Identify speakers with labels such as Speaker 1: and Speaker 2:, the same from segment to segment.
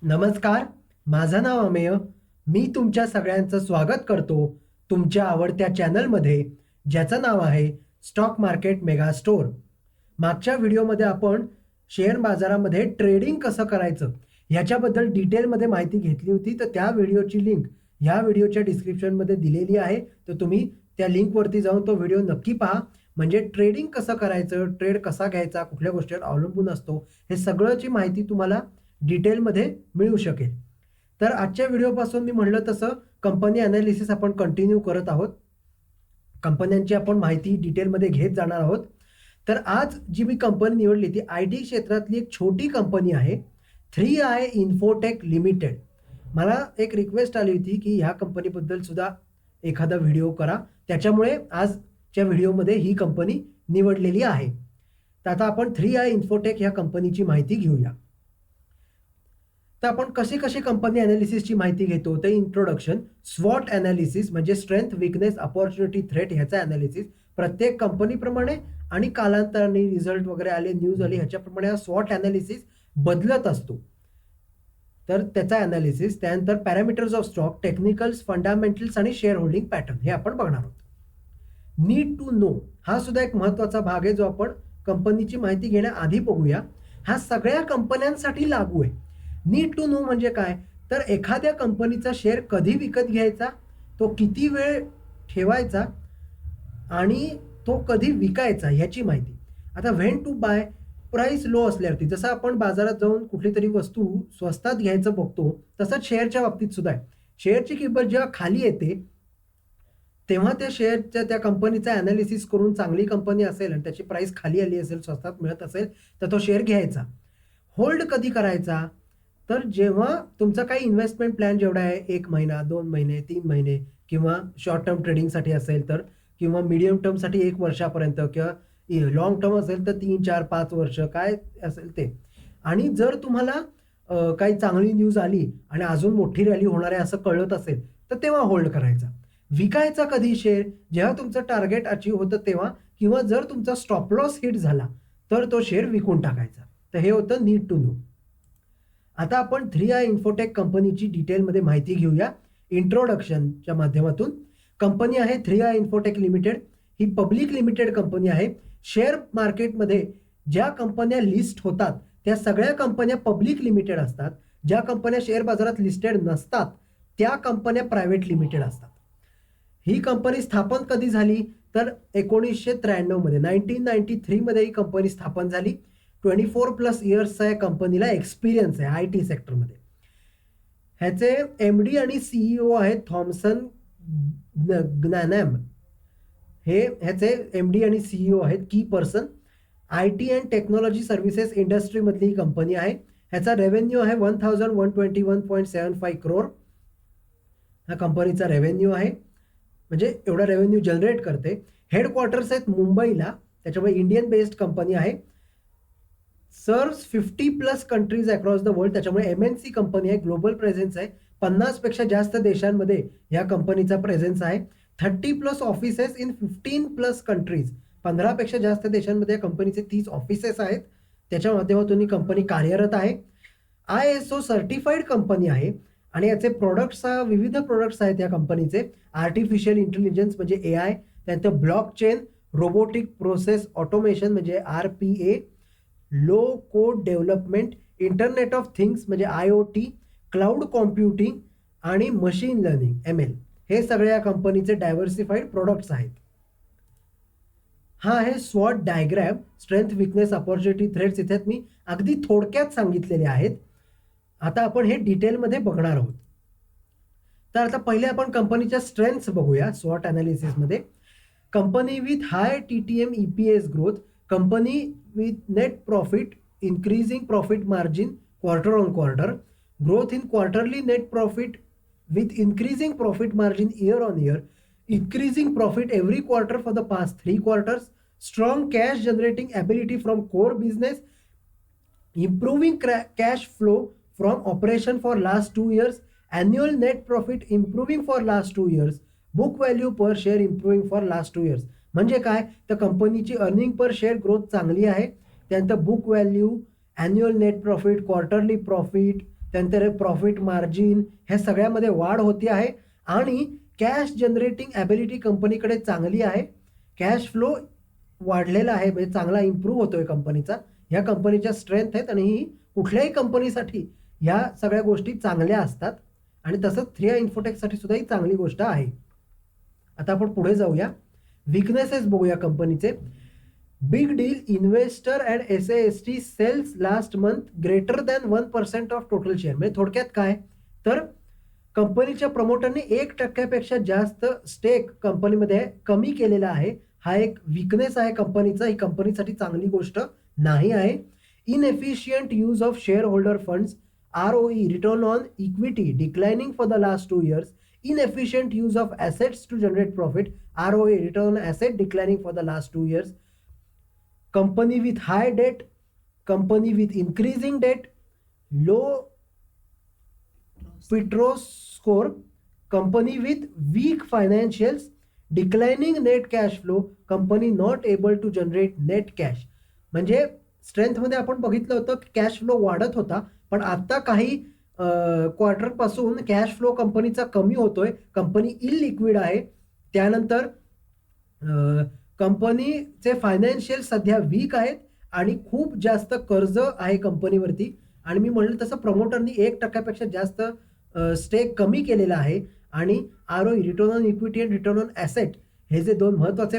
Speaker 1: नमस्कार, माझं नाव अमेय. मी तुमच्या सगळ्यांचं स्वागत करतो तुमच्या आवडत्या चॅनलमध्ये, ज्याचं नाव आहे स्टॉक मार्केट मेगा स्टोअर. मागच्या व्हिडिओमध्ये आपण शेअर बाजारामध्ये ट्रेडिंग कसं करायचं ह्याच्याबद्दल डिटेलमध्ये माहिती घेतली होती. तर त्या व्हिडिओची लिंक ह्या व्हिडिओच्या डिस्क्रिप्शनमध्ये दिलेली आहे. तर तुम्ही त्या लिंकवरती जाऊन तो व्हिडिओ नक्की पहा. म्हणजे ट्रेडिंग कसं करायचं, ट्रेड कसा घ्यायचा, कुठल्या गोष्टीवर अवलंबून असतो, हे सगळंची माहिती तुम्हाला डिटेलमध्ये मिळू शकेल. तर आजच्या व्हिडिओपासून मी म्हणलं तसं कंपनी अनालिसिस आपण कंटिन्यू करत आहोत. कंपन्यांची आपण माहिती डिटेलमध्ये घेत जाणार आहोत. तर आज जी मी कंपनी निवडली ती आय टी क्षेत्रातली एक छोटी कंपनी आहे, 3i इन्फोटेक लिमिटेड. मला एक रिक्वेस्ट आली होती की ह्या कंपनीबद्दल सुद्धा एखादा व्हिडिओ करा, त्याच्यामुळे आजच्या व्हिडिओमध्ये ही कंपनी निवडलेली आहे. तर आता आपण 3i इन्फोटेक ह्या कंपनीची माहिती घेऊया. तर आपण कशी कशी कंपनी अनालिसिसची माहिती घेतो ते इंट्रोडक्शन, स्वॉट अनालिसिस म्हणजे स्ट्रेंथ, विकनेस, अपॉर्च्युनिटी, थ्रेट ह्याचा अनालिसिस प्रत्येक कंपनीप्रमाणे आणि कालांतराने रिझल्ट वगैरे आले, न्यूज आली ह्याच्याप्रमाणे हा स्वॉट अनालिसिस बदलत असतो. तर त्याचा अनालिसिस, त्यानंतर parameters of stock, technicals, fundamentals आणि शेअर होल्डिंग पॅटर्न हे आपण बघणार आहोत. नीड टू नो हा सुद्धा एक महत्वाचा भाग आहे जो आपण कंपनीची माहिती घेण्याआधी बघूया. हा सगळ्या कंपन्यांसाठी लागू आहे. नीड टू नो म्हणजे काय, तर एखाद्या कंपनीचा शेअर कधी विकत घ्यायचा, तो किती वेळ ठेवायचा आणि तो कधी विकायचा ह्याची माहिती. आता when to buy, price low असल्यावरती, जसं आपण बाजारात जाऊन कुठली तरी वस्तू स्वस्तात घ्यायचं बघतो, तसंच शेअरच्या बाबतीत सुद्धा आहे. शेअरची किंमत जेव्हा खाली येते तेव्हा त्या शेअरच्या त्या कंपनीचा अनालिसिस करून चांगली कंपनी असेल आणि त्याची प्राइस खाली आली असेल, स्वस्तात मिळत असेल, तर तो शेअर घ्यायचा. होल्ड कधी करायचा, तर जेव्हा तुमचा काही इन्व्हेस्टमेंट प्लॅन जेवढा आहे, 1 महिना, 2 महिने, 3 महिने किंवा शॉर्ट टर्म ट्रेडिंगसाठी असेल तर, किंवा मीडियम टर्मसाठी 1 वर्षापर्यंत, किंवा लाँग टर्म असेल तर 3, 4, 5 वर्ष काय असेल ते. आणि जर तुम्हाला काही चांगली न्यूज आली आणि अजून मोठी रॅली होणार आहे असं कळत असेल, तर तेव्हा होल्ड करायचा. विकायचा कधी शेअर, जेव्हा तुमचं टार्गेट अचीव्ह होतं तेव्हा, किंवा जर तुमचा स्टॉप लॉस हिट झाला तर तो शेअर विकून टाकायचा. तर हे होतं नीड टू नो. आता आपण 3i इन्फोटेक कंपनीची डिटेलमध्ये माहिती घेऊया इंट्रोडक्शनच्या माध्यमातून. कंपनी आहे 3i इन्फोटेक लिमिटेड. ही पब्लिक लिमिटेड कंपनी आहे. शेअर मार्केटमध्ये ज्या कंपन्या लिस्ट होतात त्या सगळ्या कंपन्या पब्लिक लिमिटेड असतात. ज्या कंपन्या शेअर बाजारात लिस्टेड नसतात त्या कंपन्या प्रायव्हेट लिमिटेड असतात. ही कंपनी स्थापन कधी झाली, तर 1993 मध्ये, 1993 मध्ये ही कंपनी स्थापन झाली. 24+ इयर्सचा या कंपनीला एक्सपिरियन्स आहे आय टी सेक्टरमध्ये. ह्याचे एमडी आणि सीईओ आहेत थॉमसन ग्नॅनॅम. हे ह्याचे एमडी आणि सीईओ आहेत, key person. I T and technology services इंडस्ट्रीमधली ही कंपनी आहे. ह्याचा रेव्हेन्यू आहे 1121.75 करोड. हा कंपनीचा रेव्हेन्यू आहे, म्हणजे एवढा रेव्हेन्यू जनरेट करते. हेडक्वार्टर्स आहेत मुंबईला, त्याच्यामुळे इंडियन बेस्ड कंपनी आहे. Serves 50+ countries across the world, त्याच्यामुळे एमएनसी कंपनी आहे, ग्लोबल प्रेझेन्स आहे. 50पेक्षा जास्त देशांमध्ये या कंपनीचा प्रेझेन्स आहे. 30+ ऑफिसेस इन 15+ कंट्रीज, 15पेक्षा जास्त देशांमध्ये या कंपनीचे 30 ऑफिसेस आहेत. त्याच्या माध्यमातून ही कंपनी कार्यरत आहे. ISO सर्टिफाईड कंपनी आहे आणि याचे प्रोडक्ट्स, विविध प्रोडक्ट्स आहेत या कंपनीचे. आर्टिफिशियल इंटेलिजन्स म्हणजे AI, त्यानंतर ब्लॉकचेन, रोबोटिक प्रोसेस ऑटोमेशन म्हणजे RPA, low code development, internet of things म्हणजे IoT, क्लाउड कॉम्प्युटिंग आणि मशीन लर्निंग ML, हे सगळे या कंपनीचे डायव्हर्सिफाईड प्रोडक्ट्स आहेत. हा आहे स्वॉट diagram, strength, weakness, opportunity, threats इथे मी अगदी थोडक्यात सांगितलेले आहेत. आता आपण हे डिटेलमध्ये बघणार आहोत. तर आता पहिले आपण कंपनीच्या स्ट्रेंथ्स बघूया स्वॉट अनालिसिसमध्ये. Company with high TTM EPS growth, company with net profit, increasing profit margin quarter on quarter, growth in quarterly net profit with increasing profit margin year on year, increasing profit every quarter for the past 3 quarters, strong cash generating ability from core business, improving cash flow from operation for last 2 years, annual net profit improving for last 2 years, book value per share improving for last 2 years. म्हणजे काय, तर कंपनीची earning per share growth चांगली आहे. त्यानंतर book value, annual net profit, quarterly profit, त्यानंतर profit margin ह्या सगळ्यामध्ये वाढ होती आहे आणि कॅश जनरेटिंग ॲबिलिटी कंपनीकडे चांगली आहे. कॅश फ्लो वाढलेला आहे, म्हणजे चांगला इम्प्रूव्ह होतोय कंपनीचा. ह्या कंपनीच्या स्ट्रेंथ आहेत आणि ही कुठल्याही कंपनीसाठी ह्या सगळ्या गोष्टी चांगल्या असतात आणि तसंच 3i इन्फोटेकसाठी सुद्धा ही चांगली गोष्ट आहे. आता आपण पुढे जाऊया, विकनेसेस बघूया कंपनीचे. Big deal investor and SAST sales last month greater than 1% of total share. म्हणजे थोडक्यात काय, तर कंपनीच्या प्रमोटरने 1% जास्त स्टेक कंपनीमध्ये कमी केलेला आहे. हा एक विकनेस आहे कंपनीचा, ही कंपनीसाठी चांगली गोष्ट नाही आहे. Inefficient use of share holder funds, ROE return on equity declining for the last 2 years. Inefficient use of assets to generate profit, ROA return on asset declining for the last 2 years. Company with high debt, company with increasing debt, low Petros score, company with weak financials, declining net cash flow, company not able to generate net cash. म्हणजे स्ट्रेंथमध्ये आपण बघितलं होतं की cash flow वाढत होता, पण आता काही क्वार्टर पासून कॅश फ्लो कंपनीचा कमी होतोय, कंपनी इलिक्विड आहे. त्यानंतर कंपनीचे फायनान्शियल सध्या वीक आहेत आणि खूप जास्त कर्ज आहे कंपनीवरती. आणि मी म्हणलं तसं प्रमोटरनी 1% जास्त स्टेक कमी केलेला आहे आणि ROE return on equity and return on asset हे जे दोन महत्त्वाचे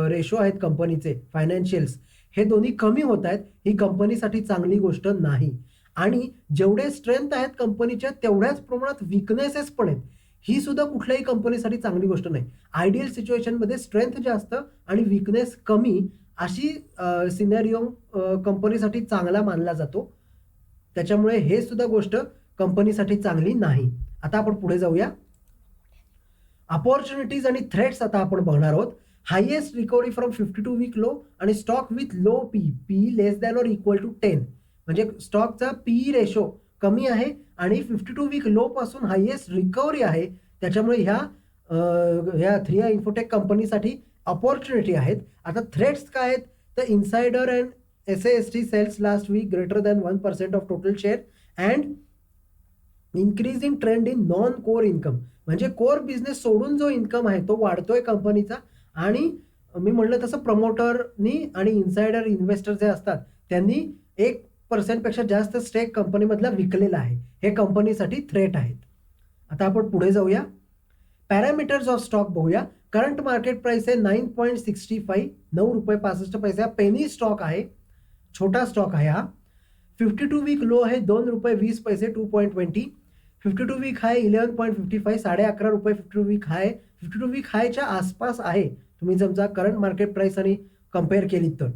Speaker 1: रेशो आहेत कंपनीचे फायनान्शियल्स, हे दोन्ही कमी होत आहेत. ही कंपनीसाठी चांगली गोष्ट नाही. आणि जेवढे स्ट्रेंथ आहेत कंपनीच्या तेवढ्याच प्रमाणात विकनेसेस पण आहेत. ही सुद्धा कुठल्याही कंपनीसाठी चांगली गोष्ट नाही. आयडियल सिच्युएशनमध्ये स्ट्रेंथ जास्त आणि विकनेस कमी अशी सिनेरिओ कंपनीसाठी चांगला मानला जातो. त्याच्यामुळे हे सुद्धा गोष्ट कंपनीसाठी चांगली नाही. आता आपण पुढे जाऊया, अपॉर्च्युनिटीज आणि थ्रेट्स आता आपण बघणार आहोत. Highest recovery from 52 week low आणि stock with low P less than or equal to 10. म्हणजे स्टॉकचा PE रेशो कमी आहे आणि 52 वीक लो पासून हायेस्ट रिकव्हरी आहे. त्याच्यामुळे ह्या 3i इन्फोटेक कंपनीसाठी अपॉर्च्युनिटी आहेत. आता थ्रेट्स काय आहेत, तर insider and SAST sales last week greater than 1% of total share and increasing trend in non core income. म्हणजे कोर बिझनेस सोडून जो इन्कम आहे तो वाढतोय कंपनीचा. आणि मी म्हणलं तसं प्रमोटरनी आणि इन्सायडर इन्व्हेस्टर जे असतात त्यांनी 1% पेक्षा जास्त स्टेक कंपनीमधला विकलेला आहे. हे कंपनीसाठी थ्रेट आहेत. आता आपण पुढे जाऊया, पॅरामीटर्स ऑफ स्टॉक बघूया. करंट मार्केट प्राइस आहे 9.65, ₹9.65. पेनी स्टॉक आहे, छोटा स्टॉक आहे हा. 52 वीक लो आहे ₹2.20, 2.20. 52 वीक हाय 11.55, ₹11.5. 52 वीक हाय 52 वीक हायच्या आसपास आहे. तुम्ही समजा करंट मार्केट प्राइस आणि कम्पेअर केली तर.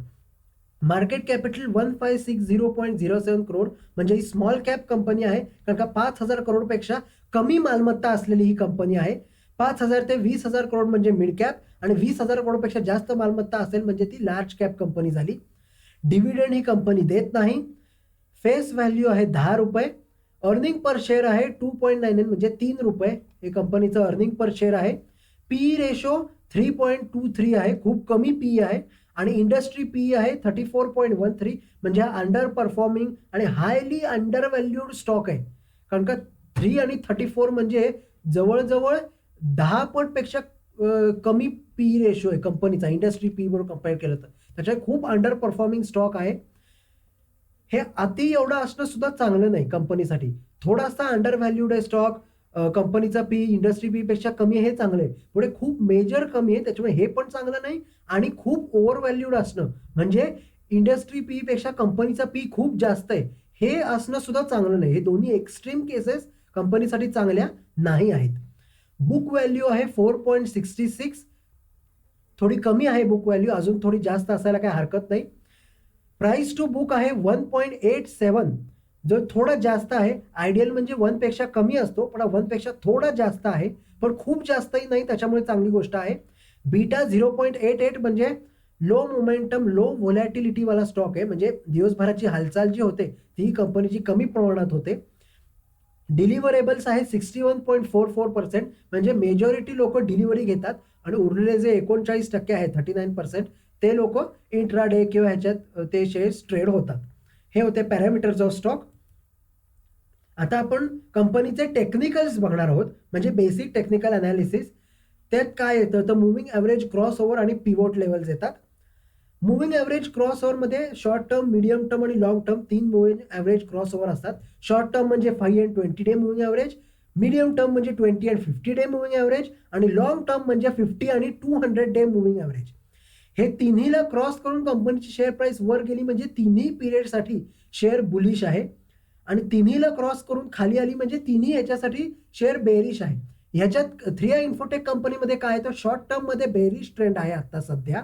Speaker 1: मार्केट कॅपिटल 1560.07 करोड, म्हणजे ही स्मॉल कॅप कंपनी आहे, कारण का 5,000 करोडपेक्षा कमी मालमत्ता असलेली ही कंपनी आहे. 5,000 ते 20,000 करोड म्हणजे मिड कॅप आणि 20,000 करोडपेक्षा जास्त मालमत्ता असेल म्हणजे ती लार्ज कॅप कंपनी झाली. डिव्हिडंड ही कंपनी देत नाही. फेस व्हॅल्यू आहे ₹10. अर्निंग पर शेअर आहे 2.99, म्हणजे ₹3 हे कंपनीचं अर्निंग पर शेअर आहे. PE रेशो 3.23 आहे, खूप कमी PE आहे. आणि इंडस्ट्री PE आहे 34.13, म्हणजे हा अंडर परफॉर्मिंग आणि हायली अंडर व्हॅल्यूड स्टॉक आहे. कारण का 3 आणि 34 म्हणजे जवळजवळ 10 पटपेक्षा कमी PE रेशो आहे कंपनीचा इंडस्ट्री PE बरोबर कम्पेअर केलं तर. त्याच्यामुळे खूप अंडर परफॉर्मिंग स्टॉक आहे. हे अति एवढं असणं सुद्धा चांगलं नाही कंपनीसाठी. थोडासा अंडर व्हॅल्यूड आहे स्टॉक, कंपनीचा PE इंडस्ट्री PE पेक्षा कमी आहे, हे चांगलं आहे. पुढे खूप मेजर कमी आहे, त्याच्यामुळे हे पण चांगलं नाही. आणि खूप ओव्हर व्हॅल्यूड असणं म्हणजे इंडस्ट्री PE पेक्षा कंपनीचा PE खूप जास्त आहे, हे असणं सुद्धा चांगलं नाही. हे दोन्ही एक्स्ट्रीम केसेस कंपनीसाठी चांगल्या नाही आहेत. बुक व्हॅल्यू आहे 4.66, थोडी कमी आहे बुक व्हॅल्यू, अजून थोडी जास्त असायला काही हरकत नाही. प्राइस टू बुक आहे 1.87, जो थोडा जास्त आहे. आयडियल म्हणजे 1 पेक्षा कमी असतो, पण 1 पेक्षा थोडा जास्त आहे, पण खूप जास्तही नाही, त्याच्यामुळे चांगली गोष्ट आहे. बीटा 0.88, म्हणजे लो मोमेंटम लो व्होलॅटिलिटी वाला स्टॉक आहे, म्हणजे दिवसभराची हालचाल जी होते ती कंपनीची कमी प्रमाणात होते. डिलिव्हरेबल्स आहे 61.44%, म्हणजे मेजॉरिटी लोक डिलिव्हरी घेतात आणि उरलेले जे 39% आहे 39%, ते लोक इंट्राडे किंवा ह्याच्यात ते शेअर्स ट्रेड होतात. हे होते पॅरामीटर्स ऑफ स्टॉक. आता आपण कंपनीचे टेक्निकल्स बघणार आहोत, म्हणजे बेसिक टेक्निकल अनालिसिस. त्यात काय येतं तर मुव्हिंग ॲव्हरेज, क्रॉस ओव्हर आणि पिव्होट लेवल्स येतात. मुव्हिंग ॲव्हरेज क्रॉस ओव्हरमध्ये शॉर्ट टर्म, मीडियम टर्म आणि long term 3 moving average crossover असतात. शॉर्ट टर्म म्हणजे 5 and 20 day moving average, medium term म्हणजे 20 and 50 डे मुव्हिंग ॲव्हरेज आणि long term म्हणजे 50 आणि 200 डे मुव्हिंग ॲव्हरेज. हे तिन्हीला क्रॉस करून कंपनीची शेअर प्राइस वर गेली म्हणजे तिन्ही पिरियडसाठी शेअर बुलिश आहे आणि तिन्हीला क्रॉस करून खाली आली म्हणजे तिन्ही याच्यासाठी शेअर बेरिश आहे. ह्याच्यात 3i इन्फोटेक कंपनीमध्ये काय आहे तर शॉर्ट टर्ममध्ये बेरिश ट्रेंड आहे आता सध्या,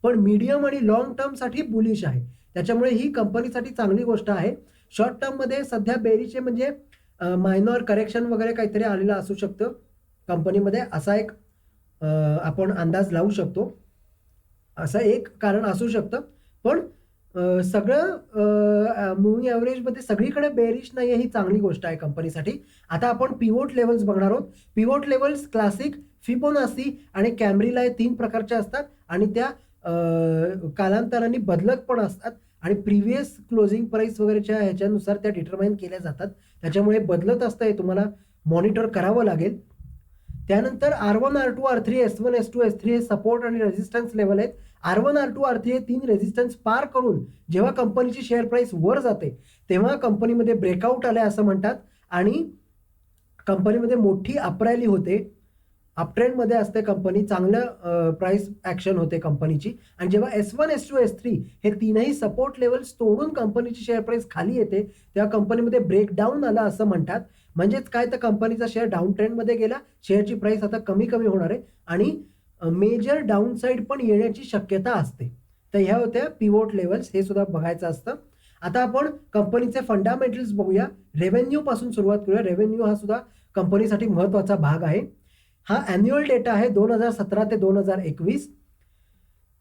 Speaker 1: पण मीडियम आणि लॉंग टर्मसाठी बुलिश आहे. त्याच्यामुळे ही कंपनीसाठी चांगली गोष्ट आहे. शॉर्ट टर्ममध्ये सध्या बेरिश आहे म्हणजे मायनर करेक्शन वगैरे काहीतरी आलेलं असू शकतं कंपनीमध्ये, असा एक आपण अंदाज लावू शकतो. असं एक कारण असू शकतं. पण सगळं मूव्हिंग ॲव्हरेजमध्ये सगळीकडे बेरिश नाही आहे, ही चांगली गोष्ट आहे कंपनीसाठी. आता आपण पिव्होट लेवल्स बघणार आहोत. पिव्होट लेवल्स क्लासिक, फिबोनाची आणि कॅम्ब्रिला हे 3 प्रकारच्या असतात आणि त्या कालांतराने बदलत पण असतात आणि प्रिव्हियस क्लोजिंग प्राइस वगैरेच्या ह्याच्यानुसार त्या डिटरमाइन केल्या जातात. त्याच्यामुळे बदलत असतं, हे तुम्हाला मॉनिटर करावं लागेल. त्यानंतर R1, R2, R3, S1, S2, S3 हे सपोर्ट आणि रेजिस्टन्स लेवल आहेत. R1, R2, R3 हे 3 रेजिस्टन्स पार करून जेव्हा कंपनीची शेअर प्राइस वर जाते तेव्हा कंपनीमध्ये ब्रेकआउट आले असं म्हणतात आणि कंपनीमध्ये मोठी अपरॅली होते, अपट्रेंडमध्ये असते कंपनी, चांगलं प्राइस ॲक्शन होते कंपनीची. आणि जेव्हा S1, S2, S3 हे तीनही सपोर्ट लेवल्स तोडून कंपनीची शेअर प्राइस खाली येते तेव्हा कंपनीमध्ये ब्रेकडाऊन आला असं म्हणतात. म्हणजेच काय तर कंपनीचा शेअर डाऊन ट्रेंडमध्ये गेला, शेअरची प्राइस आता कमी कमी होणार आहे आणि मेजर डाऊन साईड पण येण्याची शक्यता असते. तर ह्या होत्या पिव्होट लेवल्स, हे सुद्धा बघायचं असतं. आता आपण कंपनीचे फंडामेंटल्स बघूया. रेव्हेन्यू पासून सुरुवात करूया. रेव्हेन्यू हा सुद्धा कंपनीसाठी महत्त्वाचा भाग आहे. हा ॲन्युअल डेटा आहे 2017 ते 2021.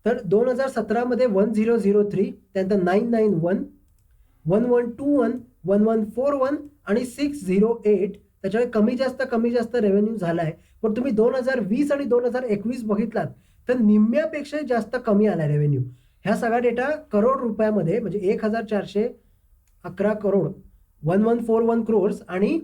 Speaker 1: तर 2017 मध्ये 1003, त्यानंतर 991, 1121, 1141 आणि 608. त्याच्यामुळे कमी जास्त रेव्हेन्यू झाला आहे. पण तुम्ही 2020 आणि 2021 बघितलात तर निम्म्यापेक्षा जास्त कमी आला रेव्हेन्यू. ह्या सगळा डेटा करोड रुपयामध्ये म्हणजे 1411 करोड, 1141 क्रोर्स आणि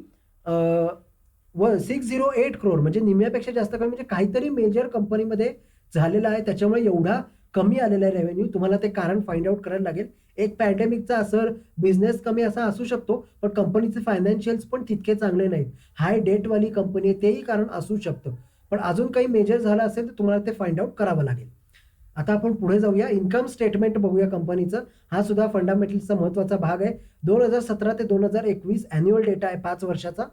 Speaker 1: 608 करोड म्हणजे निम्म्यापेक्षा जास्त कमी, म्हणजे काहीतरी मेजर कंपनीमध्ये झालेलं आहे त्याच्यामुळे एवढा कमी आलेला आहे रेव्हेन्यू. तुम्हाला ते कारण फाइंड आउट करायला लागेल. एक पॅन्डेमिकचा असर, बिझनेस कमी असा असू शकतो, पण कंपनीचे फायनान्शियल्स पण तितके चांगले नाहीत. हाय डेटवाली कंपनी आहे तेही कारण असू शकतं. पण अजून काही मेजर झालं असेल तर तुम्हाला ते फाइंड आउट करावं लागेल. आता आपण पुढे जाऊया. इन्कम स्टेटमेंट बघूया कंपनीचं. हा सुद्धा फंडामेंटल्सचा महत्त्वाचा भाग आहे. 2017 ते 2021 ॲन्युअल डेटा आहे 5 वर्षाचा.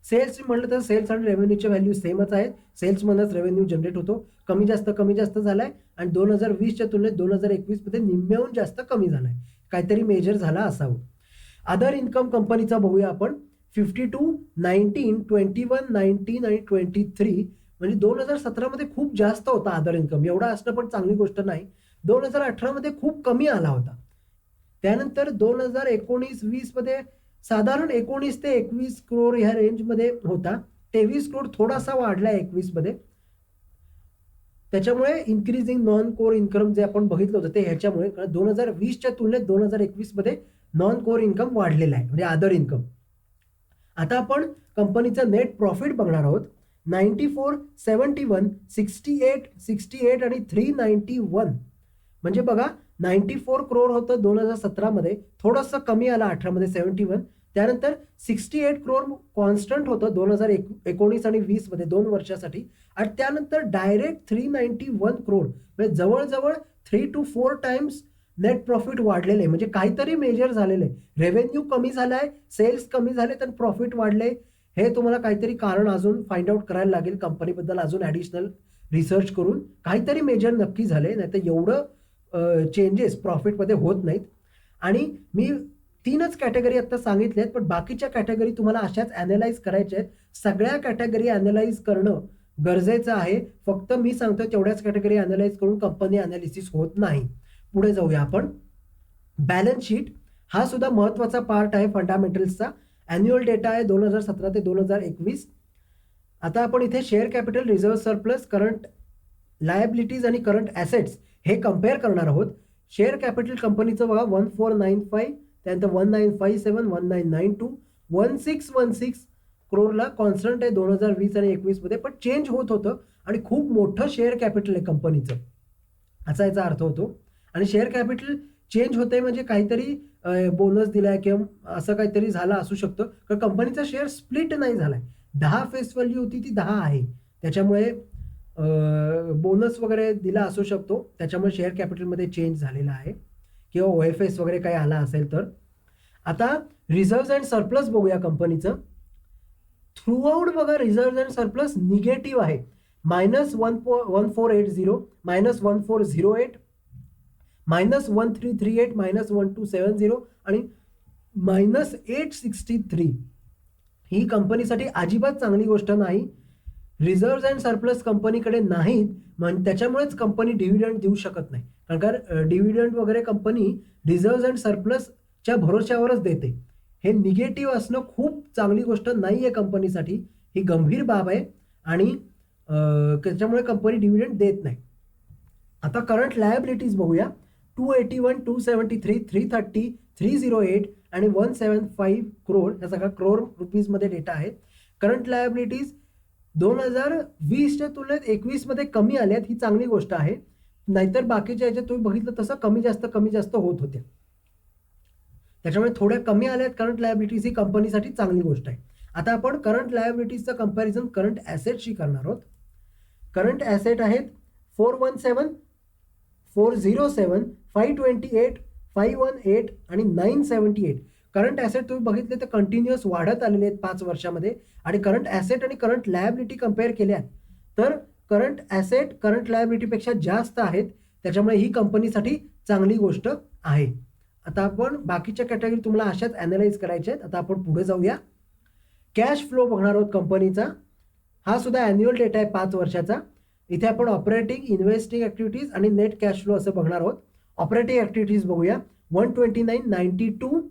Speaker 1: सेल्स म्हटलं तर सेल्स आणि रेव्हेन्यूचे व्हॅल्यू सेमच आहेत. सेल्समधूनच रेव्हेन्यू जनरेट होतो. कमी जास्त झालाय आणि 2020च्या तुलनेत 2021 मध्ये निम्म्याहून जास्त कमी झालाय. काहीतरी मेजर झाला असावं. अदर इन्कम कंपनीचा बघूया आपण. 52, 19, 21, 19 आणि 23 म्हणजे 2017 मध्ये खूप जास्त होता अदर इन्कम. एवढा असणं पण चांगली गोष्ट नाही. 2018 मध्ये खूप कमी आला होता. त्यानंतर 2019-20 मध्ये साधारण 19 ते 21 करोड ह्या रेंजमध्ये होता. 23 करोड थोडासा वाढला 21 मध्ये. त्याच्यामुळे इन्क्रीजिंग नॉन कोर इन्कम जे आपण बघितलं होतं ते ह्याच्यामुळे 2020च्या तुलनेत 2021 मध्ये नॉन कोर इन्कम वाढलेला आहे, म्हणजे अदर इन्कम. आता आपण कंपनीचं नेट प्रॉफिट बघणार आहोत. 94, 71, 68, 68 आणि 391 म्हणजे बघा 94 करोड होतं 2017 मध्ये, थोडंसं कमी आलं 18 मध्ये 71. त्यानंतर 68 करोड कॉन्स्टंट होतं 2019 आणि 20 मध्ये 2 वर्षासाठी आणि त्यानंतर डायरेक्ट 391 करोड म्हणजे जवळजवळ 3 to 4 टाइम्स नेट प्रॉफिट वाढलेले, म्हणजे काहीतरी मेजर झालेले. रेव्हेन्यू कमी झालाय, सेल्स कमी झाले तर प्रॉफिट वाढले. हे तुम्हाला काहीतरी कारण अजून फाइंड आउट करायला लागेल कंपनीबद्दल, अजून ॲडिशनल रिसर्च करून. काहीतरी मेजर नक्की झाले, नाही तर एवढं चेंजेस प्रॉफिटमध्ये होत नाहीत. आणि मी 3च कॅटेगरी आता सांगितल्या आहेत, पण बाकीच्या कॅटेगरी तुम्हाला अशाच ॲनालाइज करायच्या आहेत. सगळ्या कॅटेगरी ॲनालाइज करणं गरजेचं आहे. फक्त मी सांगतो तेवढ्याच कॅटेगरी ॲनालाइज करून कंपनी ॲनालिसिस होत नाही. पुढे जाऊया आपण. बॅलन्स शीट हा सुद्धा महत्त्वाचा पार्ट आहे फंडामेंटल्सचा. ॲन्युअल डेटा आहे 2017 ते 2021. आता आपण इथे share capital, reserve surplus, current liabilities आणि करंट ॲसेट्स हे कम्पेअर करणार आहोत. शेअर कॅपिटल कंपनीचं बघा 1495, त्यानंतर 1957, 1992, 1616 करोडला कॉन्स्टंट आहे 2020 आणि 21 मध्ये, पण चेंज होत होतं आणि खूप मोठं शेअर कॅपिटल आहे कंपनीचं, असा याचा अर्थ होतो. आणि शेअर कॅपिटल चेंज होतंय म्हणजे काहीतरी बोनस दिलाय किंवा असं काहीतरी झालं असू शकतं, कारण कंपनीचा शेअर स्प्लिट नाही झालाय. 10 फेस व्हॅल्यू होती ती 10 आहे, त्याच्यामुळे बोनस वगैरे दिला असू शकतो, त्याच्यामुळे शेअर कॅपिटलमध्ये चेंज झालेला आहे, किंवा OFS वगैरे काही आला असेल तर. आता रिझर्व्ह अँड सरप्लस बघूया कंपनीचं. थ्रू आउट बघा रिझर्व्ह अँड सरप्लस निगेटिव्ह आहे, -1480, -1408, -1338, -1270 आणि -863. ही कंपनीसाठी अजिबात चांगली गोष्ट नाही. रिझर्व्ह अँड सरप्लस कंपनीकडे नाहीत, त्याच्यामुळेच कंपनी डिव्हिडंड देऊ शकत नाही, कारण का डिव्हिडंड वगैरे कंपनी रिझर्व्ह अँड सरप्लसच्या भरोश्यावरच देते. हे निगेटिव्ह असणं खूप चांगली गोष्ट नाही आहे कंपनीसाठी, ही गंभीर बाब आहे आणि त्याच्यामुळे कंपनी डिव्हिडंड देत नाही. आता करंट लायबिलिटीज बघूया. 281, 273, 330, 308 आणि 175 करोड, या सगळा करोड रुपीजमध्ये डेटा आहे. करंट लायबिलिटीज 2020च्या तुलनेत 21 मध्ये कमी आल्यात, ही चांगली गोष्ट आहे. नाहीतर बाकीच्या याच्यात तुम्ही बघितलं तसं कमी जास्त होत होत्या, त्याच्यामुळे थोड्या कमी आल्यात करंट लायबिलिटीज, ही कंपनीसाठी चांगली गोष्ट आहे. आता आपण करंट लायबिलिटीजचं कंपॅरिझन करंट ॲसेटशी करणार आहोत. करंट ॲसेट आहेत 417, 407, 528, 518 आणि 978. करंट ॲसेट तुम्ही बघितले तर कंटिन्युअस वाढत आलेले आहेत 5 वर्षामध्ये, आणि करंट ॲसेट आणि करंट लायबिलिटी कम्पेअर केल्या तर करंट ॲसेट करंट लायबिलिटीपेक्षा जास्त आहेत, त्याच्यामुळे ही कंपनीसाठी चांगली गोष्ट आहे. आता आपण बाकीच्या कॅटेगरी तुम्हाला अशाच ॲनालाइज करायच्या आहेत. आता आपण पुढे जाऊया. कॅश फ्लो बघणार आहोत कंपनीचा. हा सुद्धा ॲन्युअल डेटा आहे 5 वर्षाचा. इथे आपण ऑपरेटिंग, इन्व्हेस्टिंग ॲक्टिव्हिटीज आणि नेट कॅश फ्लो असं बघणार आहोत. ऑपरेटिंग ॲक्टिव्हिटीज बघूया. 129, 92,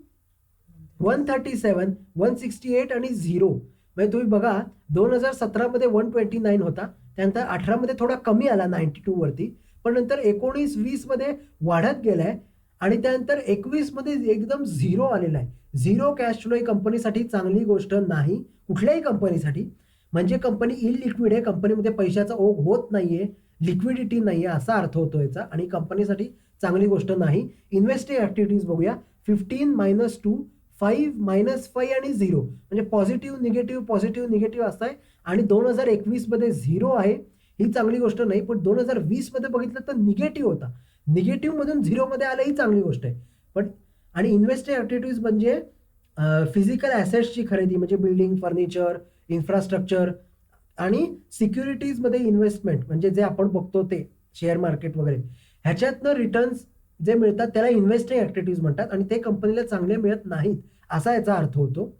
Speaker 1: 137, 168 आणि 0. म्हणजे तुम्ही बघा 2017 मध्ये 129 होता, त्यानंतर 18 मध्ये थोडा कमी आला 92 वरती, पण नंतर 19-20 मध्ये वाढत गेलाय आणि त्यानंतर 21 मध्ये एकदम 0 आलेला आहे. 0 कॅश फ्लो ही कंपनीसाठी चांगली गोष्ट नाही, कुठल्याही कंपनीसाठी. म्हणजे कंपनी इलिक्विड आहे, कंपनीमध्ये पैशाचा ओघ होत नाहीये, लिक्विडिटी नाहीये असा अर्थ होतो याचा, आणि कंपनीसाठी चांगली गोष्ट नाही. इन्व्हेस्टिंग ऍक्टिव्हिटीज बघूया. 15, -2, 5, -5 आणि 0, म्हणजे पॉझिटिव्ह निगेटिव्ह असं आहे. आणि 2021 मध्ये 0 आहे, ही चांगली गोष्ट नाही. पण 2020 मध्ये बघितलं तर निगेटिव्ह होता, निगेटिव्ह मधून 0 मध्ये आलं, ही चांगली गोष्ट आहे. पण आणि इन्व्हेस्टिंग ऍक्टिव्हिटीज म्हणजे फिजिकल ॲसेट्सची खरेदी, म्हणजे बिल्डिंग, फर्निचर, इन्फ्रास्ट्रक्चर आणि सिक्युरिटीजमध्ये इन्व्हेस्टमेंट, म्हणजे जे आपण बघतो ते शेअर मार्केट वगैरे, ह्याच्यातनं रिटर्न्स जे मिळतात त्याला इन्व्हेस्टिंग ऍक्टिव्हिटीज म्हणतात, आणि ते कंपनीला चांगले मिळत नाहीत असा याचा अर्थ होतो.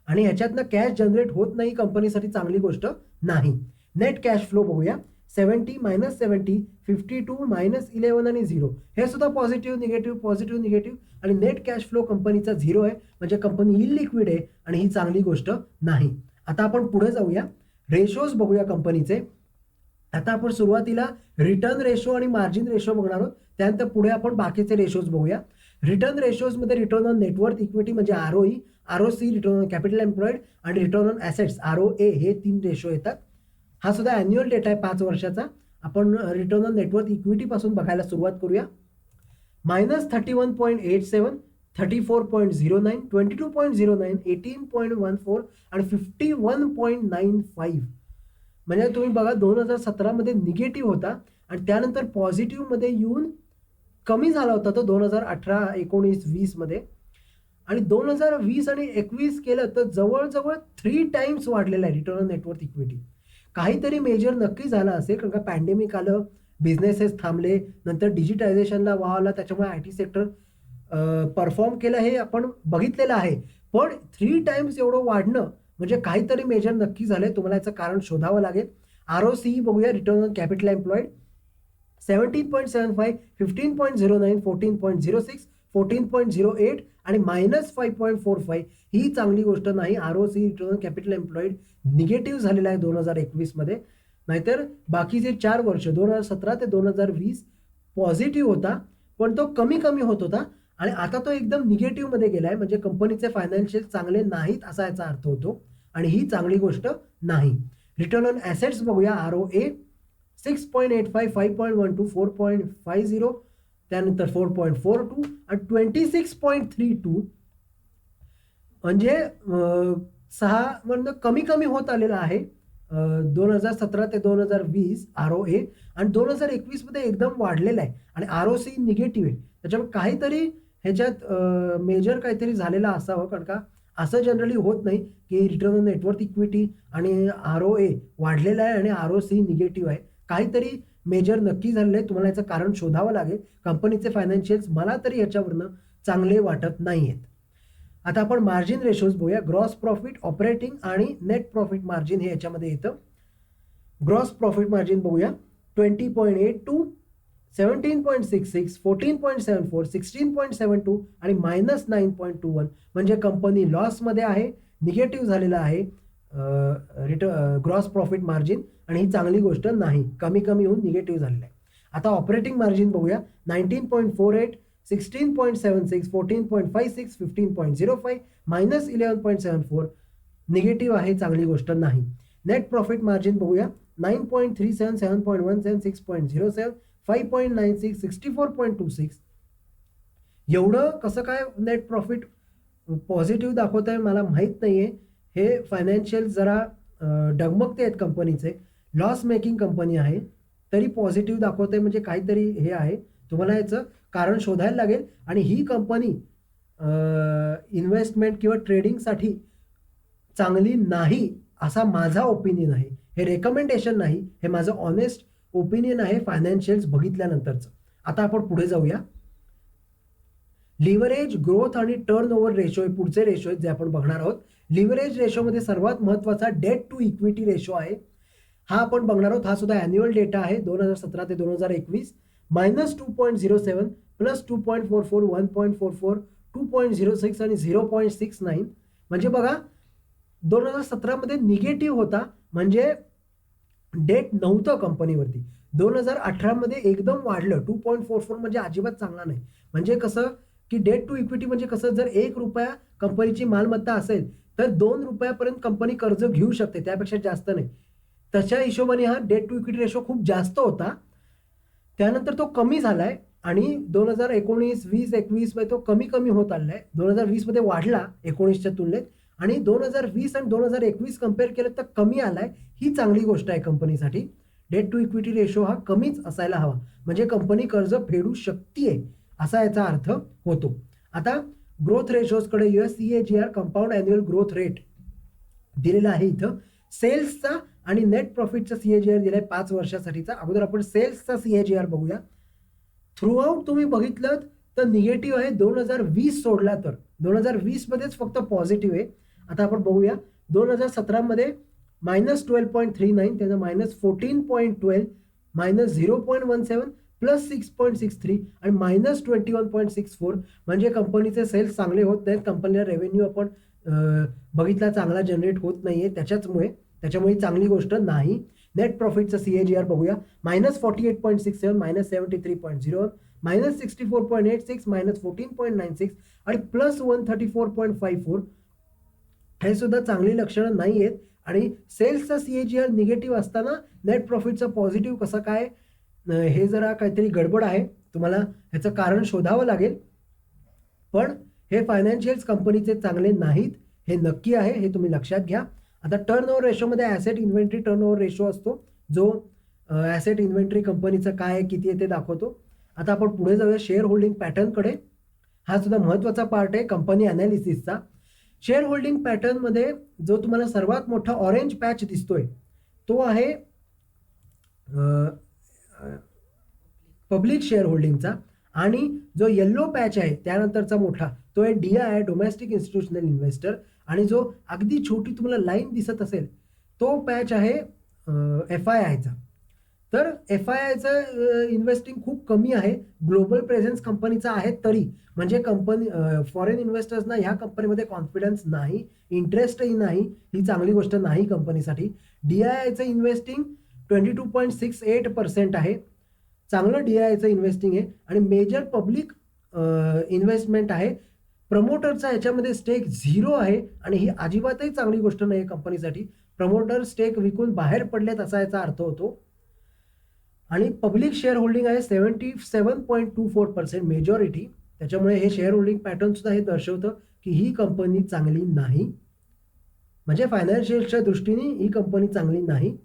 Speaker 1: आणि ह्याच्यातनं कॅश जनरेट होत नाही, कंपनीसाठी चांगली गोष्ट नाही. नेट कॅश फ्लो बघूया. 70, -70, 52, -11 आणि 0, हे सुद्धा पॉझिटिव्ह निगेटिव्ह, आणि नेट कॅश फ्लो कंपनीचा 0 आहे, म्हणजे कंपनी इलिक्विड आहे आणि ही चांगली गोष्ट नाही. आता आपण पुढे जाऊया. रेशोज बघूया कंपनीचे. आता आपण सुरुवातीला रिटर्न रेशो आणि मार्जिन रेशो बघणार आहोत, त्यानंतर पुढे आपण बाकीचे रेशोज बघूया. रिटर्न रेशोजमध्ये रिटर्न ऑन नेटवर्थ इक्विटी म्हणजे ROE, ROC, return on capital employed आणि रिटर्न ऑन ॲसेट्स ROA, हे 3 रेशो येतात. हा सुद्धा ॲन्युअल डेटा आहे 5 वर्षाचा. आपण रिटर्न ऑन नेटवर्थ इक्विटी पासून बघायला सुरुवात करूया. -31.87, 34.09, 22.09, 18.14 आणि 51.95. म्हणजे तुम्ही बघा 2017 मध्ये निगेटिव्ह होता आणि त्यानंतर पॉझिटिव्ह मध्ये येऊन कमी झाला होता तो 2018, 19, 20 मध्ये, आणि 2020 आणि 21 केलं तर जवळजवळ 3 टाइम्स वाढलेला आहे रिटर्न ऑन नेटवर्थ इक्विटी. काहीतरी मेजर नक्की झाला असेल, कारण का पॅन्डेमिक आलं, बिझनेसेस थांबले, नंतर डिजिटायझेशनला वाव आला, त्याच्यामुळे IT सेक्टर परफॉर्म केलं, हे आपण बघितलेलं आहे. पण 3 टाइम्स एवढं वाढणं म्हणजे काहीतरी मेजर नक्की झालंय, तुम्हाला याचं कारण शोधावं लागेल. ROCE बघूया. रिटर्न ऑन कॅपिटल एम्प्लॉईड 17.75, 15.09, 14.06, 14.08 आणि -5.45. ही चांगली गोष्ट नाही. ROCE, return on capital employed, negative झालेला आहे 2021 मध्ये. नाहीतर बाकीचे 4 वर्ष 2017 ते 2020 पॉझिटिव्ह होता, पण तो कमी होत होता. आणि आता तो एकदम निगेटिव्हमध्ये गेलाय, म्हणजे कंपनीचे फायनान्शियल चांगले नाहीत असा याचा अर्थ होतो आणि ही चांगली गोष्ट नाही. रिटर्न ऑन ॲसेट्स बघूया. ROA 6.85, 5.12, 4.50, त्यानंतर 4.42 आणि 26.32, म्हणजे 6 मधनं कमी कमी होत आलेला आहे 2017 ते 2020 ROA, आणि 2021 मध्ये एकदम वाढलेला आहे आणि ROC निगेटिव्ह आहे. त्याच्यामुळे काहीतरी ह्याच्यात मेजर काहीतरी झालेला असावं, कारण का असं जनरली होत नाही की रिटर्न ऑन नेटवर्थ इक्विटी आणि ROA वाढलेला आहे आणि ROC निगेटिव्ह आहे. काहीतरी मेजर नक्की झालेलं आहे. तुम्हाला याचं कारण शोधावं लागेल. कंपनीचे फायनान्शियल्स मला तरी याच्यावरनं चांगले वाटत नाही आहेत. आता आपण मार्जिन रेशोज बघूया. ग्रॉस प्रॉफिट, ऑपरेटिंग आणि नेट प्रॉफिट मार्जिन हे याच्यामध्ये येतं. ग्रॉस प्रॉफिट मार्जिन बघूया. 20.82, 17.66, 14.74, 16.72 आणि -9.21, म्हणजे कंपनी लॉसमध्ये आहे, निगेटिव्ह झालेला आहे ग्रॉस प्रॉफिट मार्जिन, आणि ही चांगली गोष्ट नाही. कमी कमी होऊन निगेटिव्ह झालेलं आहे. आता ऑपरेटिंग मार्जिन बघूया. 19.48, 16.76, 14.56, 15.05, -11.74, निगेटिव्ह आहे, चांगली गोष्ट नाही. नेट प्रॉफिट मार्जिन बघूया. 9.37, 7.17, 6.07, 5.96, 64.26, एवढं कसं काय नेट प्रॉफिट पॉझिटिव्ह दाखवत आहे मला माहीत नाही आहे. हे फायनान्शियल जरा डगमगते आहेत कंपनीचे. लॉस मेकिंग कंपनी आहे तरी पॉझिटिव्ह दाखवत आहे, म्हणजे काहीतरी हे आहे. तुम्हाला याचं कारण शोधायला लागेल. आणि ही कंपनी इन्व्हेस्टमेंट किंवा ट्रेडिंगसाठी चांगली नाही असा माझा ओपिनियन आहे. हे रेकमेंडेशन नाही, हे माझं ऑनेस्ट ओपिनियन आहे फायनान्शियल्स बघितल्यानंतरचं. आता आपण पुढे जाऊया. लिव्हरेज, ग्रोथ आणि टर्न ओव्हर रेशो हे पुढचे रेशो आहेत जे आपण बघणार आहोत. लिव्हरेज रेशोमध्ये सर्वात महत्त्वाचा डेट टू इक्विटी रेशो आहे. हा आपण बघणार आहोत. हा सुद्धा अॅन्युअल डेटा आहे 2017 ते 2021. -2.07, +2.44, 1.44, 2.06 आणि 0.69, म्हणजे बघा 2017 निगेटिव्ह होता, म्हणजे डेट नव्हतं कंपनीवरती. 2018 एकदम वाढलं 2.44, म्हणजे अजिबात चांगला नाही. म्हणजे कसं की डेट टू इक्विटी म्हणजे कसं, जर ₹1 कंपनीची मालमत्ता असेल तर ₹2 कंपनी कर्ज घेऊ शकते, त्यापेक्षा जास्त नाही. तशा हिशोबाने हा डेट टू इक्विटी रेशो खूप जास्त होता. त्यानंतर तो कमी झालाय आणि 2019, 20, 21 मध्ये तो कमी कमी होत आलेला आहे. 2020 मध्ये वाढला 19च्या तुलनेत, आणि 2020 आणि 2021 कम्पेअर केलं तर कमी आलाय. ही चांगली गोष्ट आहे कंपनीसाठी. डेट टू इक्विटी रेशो हा कमीच असायला हवा, म्हणजे कंपनी कर्ज फेडू शकते असा याचा अर्थ होतो. आता ग्रोथ रेशोजकडे CAGR compound annual growth rate दिलेला आहे इथं. सेल्सचा आणि नेट प्रॉफिटचा CAGR दिलाय 5 वर्षासाठीचा. अगोदर आपण सेल्सचा CAGR बघूया. थ्रू आउट तुम्ही बघितलं तर निगेटिव्ह आहे. 2020 सोडला तर 2020 मध्येच फक्त पॉझिटिव्ह आहे. आता आपण बघूया. 2017 मध्ये -12.39, त्याचं -14.12, -0.17, +6.63 आणि -21.64, म्हणजे कंपनीचे सेल्स चांगले होत नाहीत. कंपनीला रेव्हेन्यू आपण बघितला चांगला जनरेट होत नाहीये, त्याच्यामुळे चांगली गोष्ट नाही. नेट प्रॉफिटचा CAGR बघूया. -48.67, -73.01, -64.86, -14.96 आणि +134.54, हे सुद्धा चांगली लक्षणं नाही आहेत. आणि सेल्सचा CAGR निगेटिव्ह असताना नेट प्रॉफिटचा पॉझिटिव्ह कसं काय, हे जरा काहीतरी गडबड आहे. तुम्हाला ह्याचं कारण शोधावं लागेल. पण हे फायनान्शियल्स कंपनीचे चांगले नाहीत, हे नक्की आहे, हे तुम्ही लक्षात घ्या. आता टर्न ओव्हर रेशोमध्ये asset inventory turnover ratio असतो, जो ॲसेट इन्व्हेंटरी कंपनीचं काय किती आहे ते दाखवतो. आता आपण पुढे जाऊया शेअर होल्डिंग पॅटर्नकडे. हा सुद्धा महत्त्वाचा पार्ट आहे कंपनी अनालिसिसचा. शेअर होल्डिंग पॅटर्नमध्ये जो तुम्हाला सर्वात मोठा ऑरेंज पॅच दिसतोय तो आहे पब्लिक शेअर होल्डिंगचा, आणि जो येल्लो पॅच आहे त्यानंतरचा मोठा तो आहे DII, डोमेस्टिक इन्स्टिट्यूशनल इन्व्हेस्टर, आणि जो अगदी छोटी तुम्हाला लाईन दिसत असेल तो पॅच आहे FIIचा. तर FIIचं इन्व्हेस्टिंग खूप कमी आहे. ग्लोबल प्रेझेन्स कंपनीचा आहे तरी, म्हणजे कंपनी फॉरेन इन्व्हेस्टर्सना ह्या कंपनीमध्ये कॉन्फिडन्स नाही, इंटरेस्टही नाही. ही चांगली गोष्ट नाही कंपनीसाठी. DIIचं इन्व्हेस्टिंग 22.68% आहे, चांगलं DIIचं इन्व्हेस्टिंग आहे. आणि मेजर पब्लिक इन्व्हेस्टमेंट आहे. प्रमोटरचा याच्यामध्ये स्टेक 0 आहे आणि ही अजिबातही चांगली गोष्ट नाही आहे कंपनीसाठी. प्रमोटर स्टेक विकून बाहेर पडलेत असा याचा अर्थ होतो. आणि पब्लिक शेअर होल्डिंग आहे 77.24% मेजॉरिटी. त्याच्यामुळे हे शेअर होल्डिंग पॅटर्न सुद्धा हे दर्शवतं की ही कंपनी चांगली नाही, म्हणजे फायनान्शियलच्या दृष्टीने ही कंपनी चांगली नाही.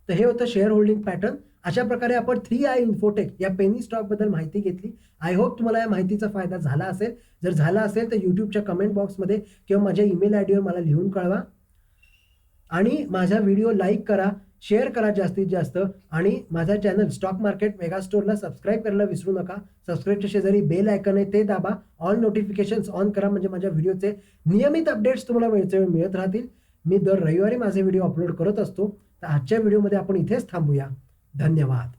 Speaker 1: तर हे होतं शेअर होल्डिंग पॅटर्न. अशा प्रकारे आपण 3i इन्फोटेक या पेनी स्टॉकबद्दल माहिती घेतली. आय होप तुम्हाला या माहितीचा फायदा झाला असेल. जर झाला असेल तर यूट्यूबच्या कमेंट बॉक्समध्ये किंवा माझ्या ईमेल आय डीवर मला लिहून कळवा. आणि माझा व्हिडिओ लाईक करा, शेअर करा जास्तीत जास्त. आणि माझा चॅनल स्टॉक मार्केट मेगा स्टोअरला सबस्क्राईब करायला विसरू नका. सबस्क्राईबच्या शेजारी बेल आयकॉन आहे ते दाबा. ऑल नोटिफिकेशन्स ऑन करा, म्हणजे माझ्या व्हिडिओचे नियमित अपडेट्स तुम्हाला वेळच्या वेळ मिळत राहतील. मी दर रविवारी माझे व्हिडिओ अपलोड करत असतो. तर आजच्या व्हिडिओमध्ये आपण इथेच थांबूया. धन्यवाद.